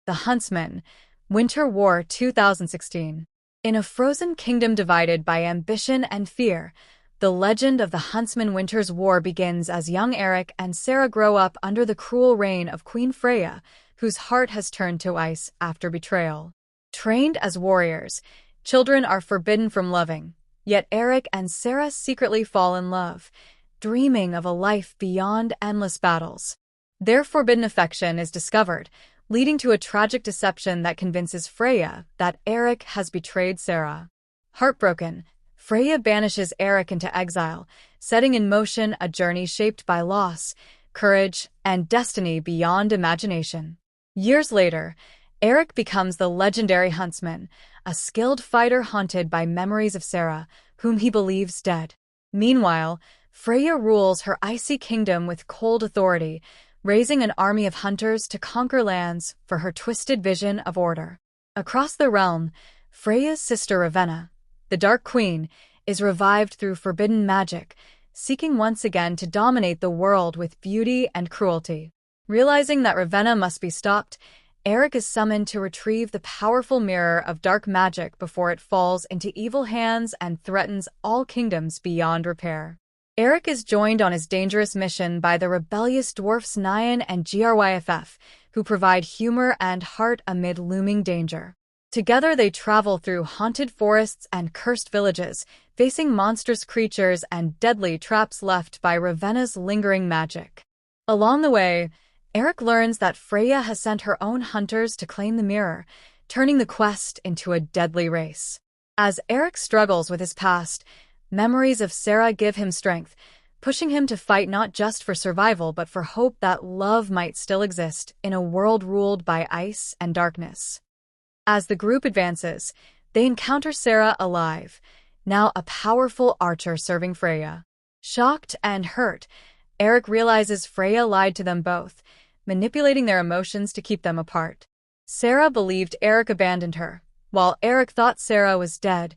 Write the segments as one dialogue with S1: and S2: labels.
S1: The Huntsman, Winter War 2016. In a frozen kingdom divided by ambition and fear, the legend of the Huntsman Winter's War begins as young Eric and Sarah grow up under the cruel reign of Queen Freya, whose heart has turned to ice after betrayal. Trained as warriors, children are forbidden from loving, yet Eric and Sarah secretly fall in love, dreaming of a life beyond endless battles. Their forbidden affection is discovered, leading to a tragic deception that convinces Freya that Eric has betrayed Sarah. Heartbroken, Freya banishes Eric into exile, setting in motion a journey shaped by loss, courage, and destiny beyond imagination. Years later, Eric becomes the legendary Huntsman, a skilled fighter haunted by memories of Sarah, whom he believes dead. Meanwhile, Freya rules her icy kingdom with cold authority, raising an army of hunters to conquer lands for her twisted vision of order. Across the realm, Freya's sister Ravenna, the Dark Queen, is revived through forbidden magic, seeking once again to dominate the world with beauty and cruelty. Realizing that Ravenna must be stopped, Eric is summoned to retrieve the powerful mirror of dark magic before it falls into evil hands and threatens all kingdoms beyond repair. Eric is joined on his dangerous mission by the rebellious dwarfs Nyan and Gryff, who provide humor and heart amid looming danger. Together they travel through haunted forests and cursed villages, facing monstrous creatures and deadly traps left by Ravenna's lingering magic. Along the way, Eric learns that Freya has sent her own hunters to claim the mirror, turning the quest into a deadly race. As Eric struggles with his past, memories of Sarah give him strength, pushing him to fight not just for survival but for hope that love might still exist in a world ruled by ice and darkness. As the group advances, they encounter Sarah alive, now a powerful archer serving Freya. Shocked and hurt, Eric realizes Freya lied to them both, manipulating their emotions to keep them apart. Sarah believed Eric abandoned her, while Eric thought Sarah was dead,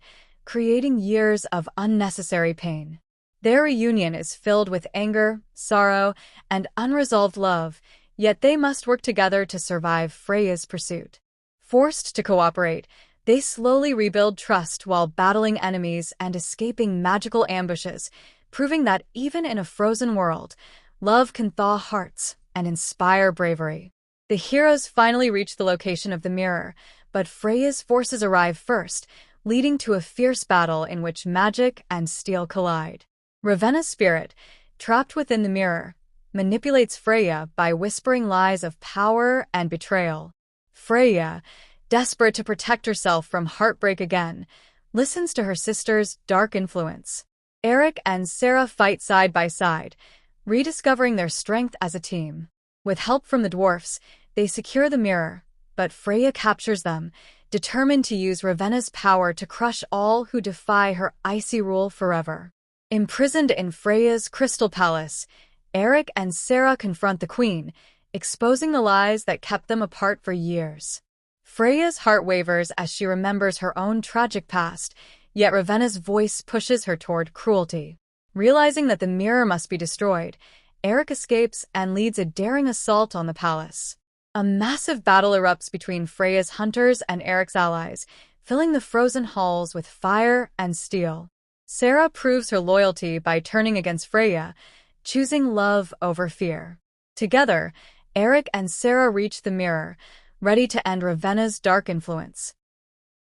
S1: creating years of unnecessary pain. Their reunion is filled with anger, sorrow, and unresolved love, yet they must work together to survive Freya's pursuit. Forced to cooperate, they slowly rebuild trust while battling enemies and escaping magical ambushes, proving that even in a frozen world, love can thaw hearts and inspire bravery. The heroes finally reach the location of the mirror, but Freya's forces arrive first, leading to a fierce battle in which magic and steel collide. Ravenna's spirit, trapped within the mirror, manipulates Freya by whispering lies of power and betrayal. Freya, desperate to protect herself from heartbreak again, listens to her sister's dark influence. Eric and Sarah fight side by side, rediscovering their strength as a team. With help from the dwarfs, they secure the mirror, but Freya captures them, determined to use Ravenna's power to crush all who defy her icy rule forever. Imprisoned in Freya's crystal palace, Eric and Sarah confront the queen, exposing the lies that kept them apart for years. Freya's heart wavers as she remembers her own tragic past, yet Ravenna's voice pushes her toward cruelty. Realizing that the mirror must be destroyed, Eric escapes and leads a daring assault on the palace. A massive battle erupts between Freya's hunters and Eric's allies, filling the frozen halls with fire and steel. Sarah proves her loyalty by turning against Freya, choosing love over fear. Together, Eric and Sarah reach the mirror, ready to end Ravenna's dark influence.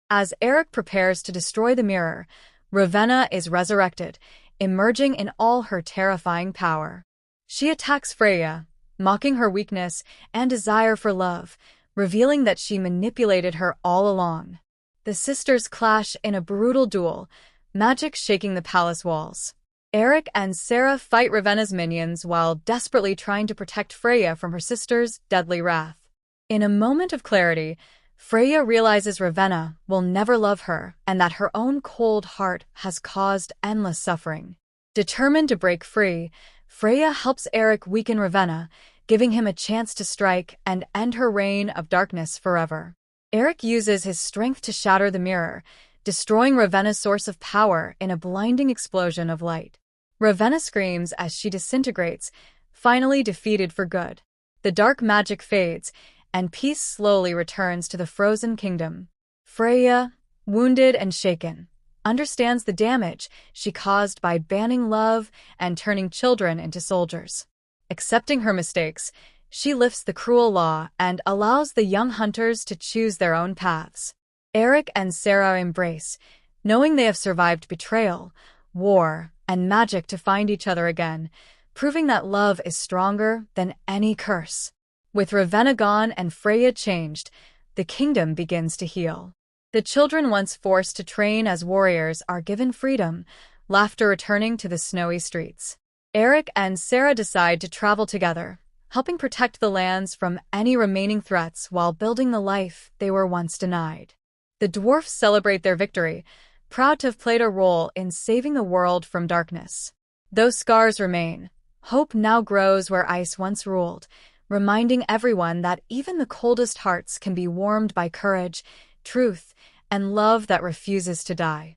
S1: As Eric prepares to destroy the mirror, Ravenna is resurrected, emerging in all her terrifying power. She attacks Freya, mocking her weakness and desire for love, revealing that she manipulated her all along. The sisters clash in a brutal duel, magic shaking the palace walls. Eric and Sarah fight Ravenna's minions while desperately trying to protect Freya from her sister's deadly wrath. In a moment of clarity, Freya realizes Ravenna will never love her and that her own cold heart has caused endless suffering. Determined to break free, Freya helps Eric weaken Ravenna, giving him a chance to strike and end her reign of darkness forever. Eric uses his strength to shatter the mirror, destroying Ravenna's source of power in a blinding explosion of light. Ravenna screams as she disintegrates, finally defeated for good. The dark magic fades, and peace slowly returns to the frozen kingdom. Freya, wounded and shaken, understands the damage she caused by banning love and turning children into soldiers. Accepting her mistakes, she lifts the cruel law and allows the young hunters to choose their own paths. Eric and Sarah embrace, knowing they have survived betrayal, war, and magic to find each other again, proving that love is stronger than any curse. With Ravenna gone and Freya changed, the kingdom begins to heal. The children once forced to train as warriors are given freedom, laughter returning to the snowy streets. Eric and Sarah decide to travel together, helping protect the lands from any remaining threats while building the life they were once denied. The dwarfs celebrate their victory, proud to have played a role in saving the world from darkness. Though scars remain, hope now grows where ice once ruled, reminding everyone that even the coldest hearts can be warmed by courage, truth, and love that refuses to die.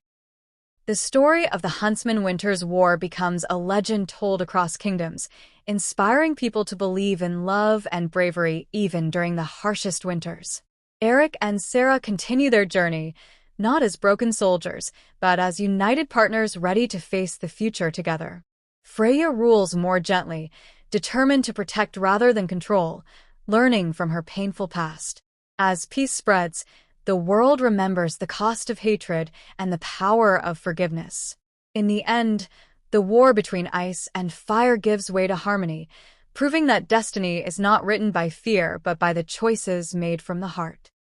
S1: The story of the Huntsman Winter's War becomes a legend told across kingdoms, inspiring people to believe in love and bravery even during the harshest winters. Eric and Sarah continue their journey, not as broken soldiers, but as united partners ready to face the future together. Freya rules more gently, determined to protect rather than control, learning from her painful past. As peace spreads, the world remembers the cost of hatred and the power of forgiveness. In the end, the war between ice and fire gives way to harmony, proving that destiny is not written by fear but by the choices made from the heart.